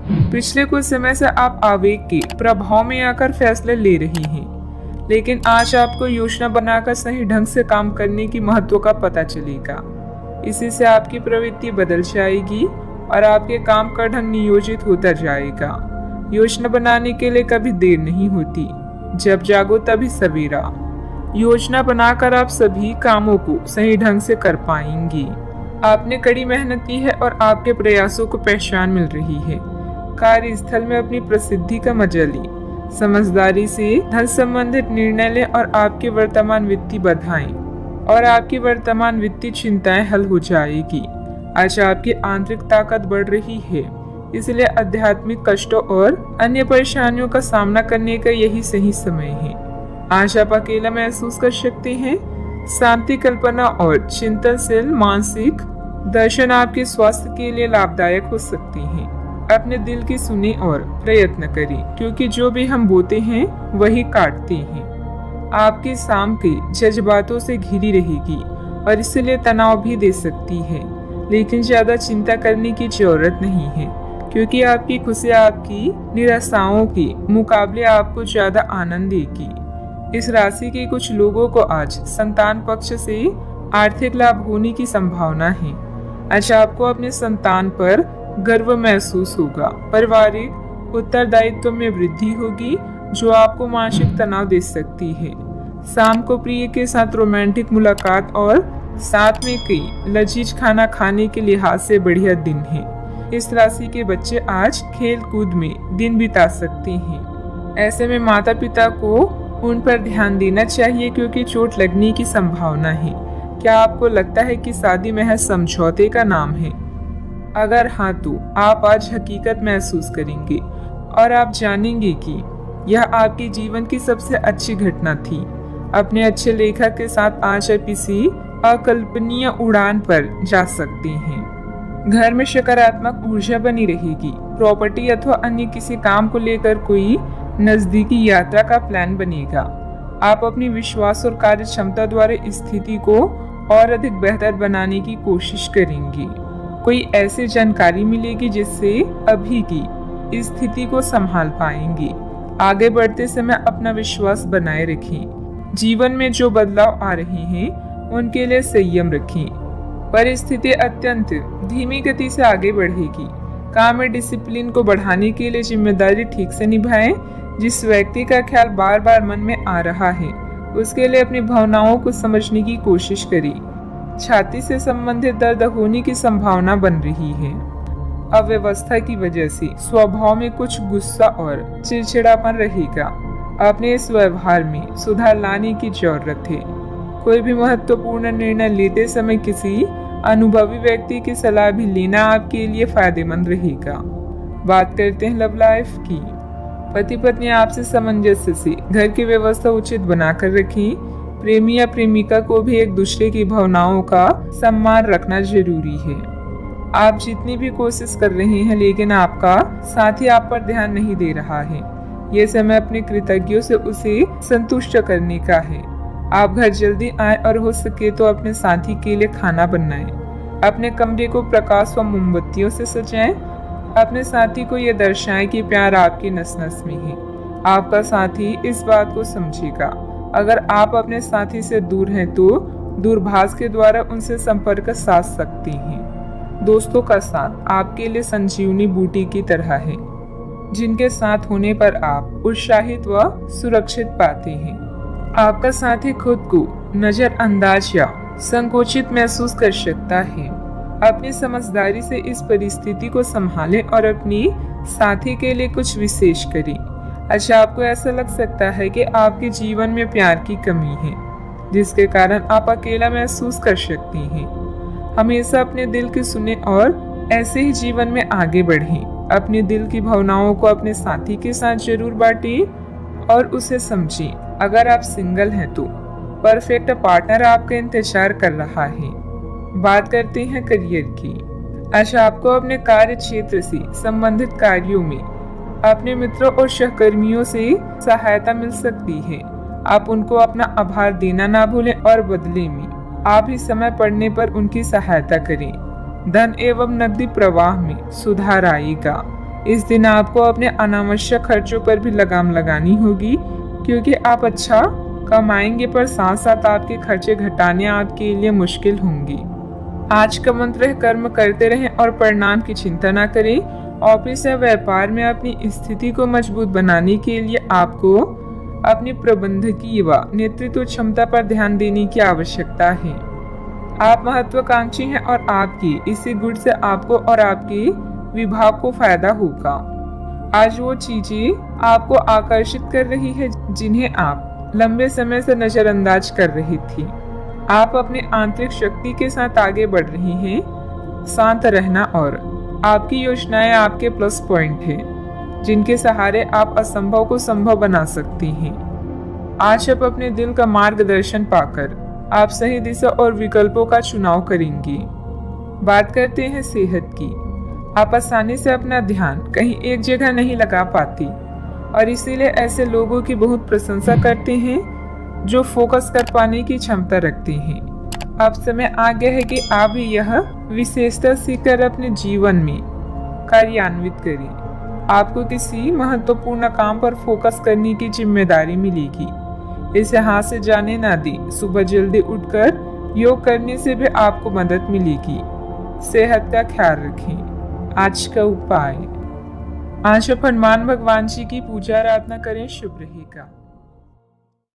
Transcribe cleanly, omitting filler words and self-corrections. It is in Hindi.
पिछले कुछ समय से आप आवेग के प्रभाव में आकर फैसले ले रही हैं, लेकिन आज आपको योजना बनाकर सही ढंग से काम करने की महत्व का पता चलेगा। इसी से आपकी प्रवृत्ति बदल जाएगी और आपके काम का ढंग नियोजित होता जाएगा। योजना बनाने के लिए कभी देर नहीं होती, जब जागो तभी सवेरा। योजना बनाकर आप सभी कामों को सही ढंग से कर पाएंगी। आपने कड़ी मेहनत की है और आपके प्रयासों को पहचान मिल रही है। कार्यस्थल में अपनी प्रसिद्धि का मजा लें। समझदारी से धन संबंधित निर्णय लें और आपकी वर्तमान वित्तीय बाधाएं और आपकी वर्तमान वित्तीय चिंताएं हल हो जाएगी। आज आपकी आंतरिक ताकत बढ़ रही है, इसलिए आध्यात्मिक कष्टों और अन्य परेशानियों का सामना करने का यही सही समय है। आज आप अकेला महसूस कर सकते हैं। शांति, कल्पना और चिंतनशील मानसिक दर्शन आपके स्वास्थ्य के लिए लाभदायक हो सकते हैं। अपने दिल की सुने और प्रयत्न करें, क्योंकि जो भी हम बोते हैं वही काटते हैं। आपकी शाम के जज्बातों से घिरी रहेगी और इसलिए तनाव भी दे सकती है, लेकिन ज्यादा चिंता करने की जरूरत नहीं है, क्योंकि आपकी खुशी आपकी निराशाओं के मुकाबले आपको ज्यादा आनंद देगी। इस राशि के कुछ लोगों को आज संतान पक्ष से आर्थिक लाभ होने की संभावना है। आज आपको अपने संतान पर गर्व महसूस होगा। पारिवारिक उत्तरदायित्व में वृद्धि होगी, जो आपको मानसिक तनाव दे सकती है। शाम को प्रिय के साथ रोमांटिक मुलाकात और साथ में कई लजीज खाना खाने के लिहाज से बढ़िया दिन है। इस राशि के बच्चे आज खेल कूद में दिन बिता सकते हैं। ऐसे में माता पिता को उन पर ध्यान देना चाहिए, क्योंकि चोट लगने की संभावना है। क्या आपको लगता है कि शादी महज समझौते का नाम है? अगर हाँ, तो आप आज हकीकत महसूस करेंगे और आप जानेंगे कि यह आपके जीवन की सबसे अच्छी घटना थी। अपने अच्छे लेखक के साथ आज आप किसी अकल्पनीय उड़ान पर जा सकते हैं। घर में सकारात्मक ऊर्जा बनी रहेगी। प्रॉपर्टी अथवा अन्य किसी काम को लेकर कोई नजदीकी यात्रा का प्लान बनेगा। आप अपनी विश्वास और कार्य क्षमता द्वारा स्थिति को और अधिक बेहतर बनाने की कोशिश करेंगे। कोई ऐसी जानकारी मिलेगी जिससे अभी की स्थिति को संभाल पाएंगे। आगे बढ़ते समय अपना विश्वास बनाए रखें। जीवन में जो बदलाव आ रहे हैं उनके लिए संयम रखें। परिस्थिति अत्यंत धीमी गति से आगे बढ़ेगी। काम में डिसिप्लिन को बढ़ाने के लिए जिम्मेदारी ठीक से निभाएं। जिस व्यक्ति का ख्याल बार बार मन में आ रहा है उसके लिए अपनी भावनाओं को समझने की कोशिश करें। छाती से संबंधित दर्द होने की संभावना बन रही है। अव्यवस्था की वजह से स्वभाव में कुछ गुस्सा और चिड़चिड़ापन रहेगा। अपने इस व्यवहार में सुधार लाने की जरूरत है। कोई भी महत्वपूर्ण निर्णय लेते समय किसी अनुभवी व्यक्ति की सलाह भी लेना आपके लिए फायदेमंद रहेगा। बात करते हैं लव लाइफ की। पति पत्नी आपसे सामंजस्य से घर की व्यवस्था उचित बनाकर रखें। प्रेमी या प्रेमिका को भी एक दूसरे की भावनाओं का सम्मान रखना जरूरी है। आप जितनी भी कोशिश कर रहे हैं, लेकिन आपका साथी आप पर ध्यान नहीं दे रहा है। ये समय अपने कृतज्ञों से उसे संतुष्ट करने का है। आप घर जल्दी आए और हो सके तो अपने साथी के लिए खाना बनाएं। अपने कमरे को प्रकाश व मोमबत्तियों से सजाएं। अपने साथी को यह दर्शाएं कि प्यार आपकी नस नस में है। आपका साथी इस बात को समझेगा। अगर आप अपने साथी से दूर हैं तो दूरभाष के द्वारा उनसे संपर्क साध सकते हैं। दोस्तों का साथ आपके लिए संजीवनी बूटी की तरह है, जिनके साथ होने पर आप उत्साहित व सुरक्षित पाते हैं। आपका साथी खुद को नजरअंदाज या संकोचित महसूस कर सकता है। अपनी समझदारी से इस परिस्थिति को संभालें और अपनी साथी के लिए कुछ विशेष करें। अच्छा, आपको ऐसा लग सकता है कि आपके जीवन में प्यार की कमी है, जिसके कारण आप अकेला महसूस कर सकते हैं। हमेशा अपने दिल की सुने और ऐसे ही जीवन में आगे बढ़ें। अपने दिल की भावनाओं को अपने साथी के साथ जरूर बांटें और उसे समझें। अगर आप सिंगल हैं तो परफेक्ट पार्टनर आपका इंतजार कर रहा है। बात करते हैं करियर की। अच्छा, आपको अपने कार्य क्षेत्र से संबंधित कार्यों में अपने मित्रों और सहकर्मियों से सहायता मिल सकती है। आप उनको अपना आभार देना ना भूलें और बदले में आप ही समय पड़ने पर उनकी सहायता करें। धन एवं नकदी प्रवाह में सुधार आएगा। इस दिन आपको अपने अनावश्यक खर्चों पर भी लगाम लगानी होगी, क्योंकि आप अच्छा कमाएंगे पर साथ साथ आपके खर्चे घटाने आपके लिए मुश्किल होंगी। आज का मंत्र है, कर्म करते रहें और परिणाम की चिंता न करें। ऑफिस या व्यापार में अपनी स्थिति को मजबूत बनाने के लिए आपको अपनी प्रबंधकीय व नेतृत्व क्षमता पर ध्यान देने की आवश्यकता है। आप महत्वाकांक्षी हैं और आपकी इसी गुण से आपको और आपके विभाग को फायदा होगा। आज वो चीजें आपको आकर्षित कर रही है जिन्हें आप लंबे समय से नजरअंदाज कर रही थी। आप अपने आंतरिक शक्ति के साथ आगे बढ़ रही हैं। शांत रहना और आपकी योजनाएं आपके प्लस पॉइंट हैं, जिनके सहारे आप असंभव को संभव बना सकती हैं। आज आप अपने दिल का मार्गदर्शन पाकर आप सही दिशा और विकल्पों का चुनाव करेंगी। बात करते हैं सेहत की। आप आसानी से अपना ध्यान कहीं एक जगह नहीं लगा पाती और इसीलिए ऐसे लोगों की बहुत प्रशंसा करते हैं जो फोकस कर पाने की क्षमता रखते हैं। अब समय आ गया है कि आप भी यह विशेषता सीखकर अपने जीवन में कार्यान्वित करें। आपको किसी महत्वपूर्ण काम पर फोकस करने की जिम्मेदारी मिलेगी। इसे हाथ से जाने ना दें। सुबह जल्दी उठकर योग करने से भी आपको मदद मिलेगी। सेहत का ख्याल रखें। आज का उपाय, आज आप हनुमान भगवान जी की पूजा आराधना करें, शुभ रहेगा।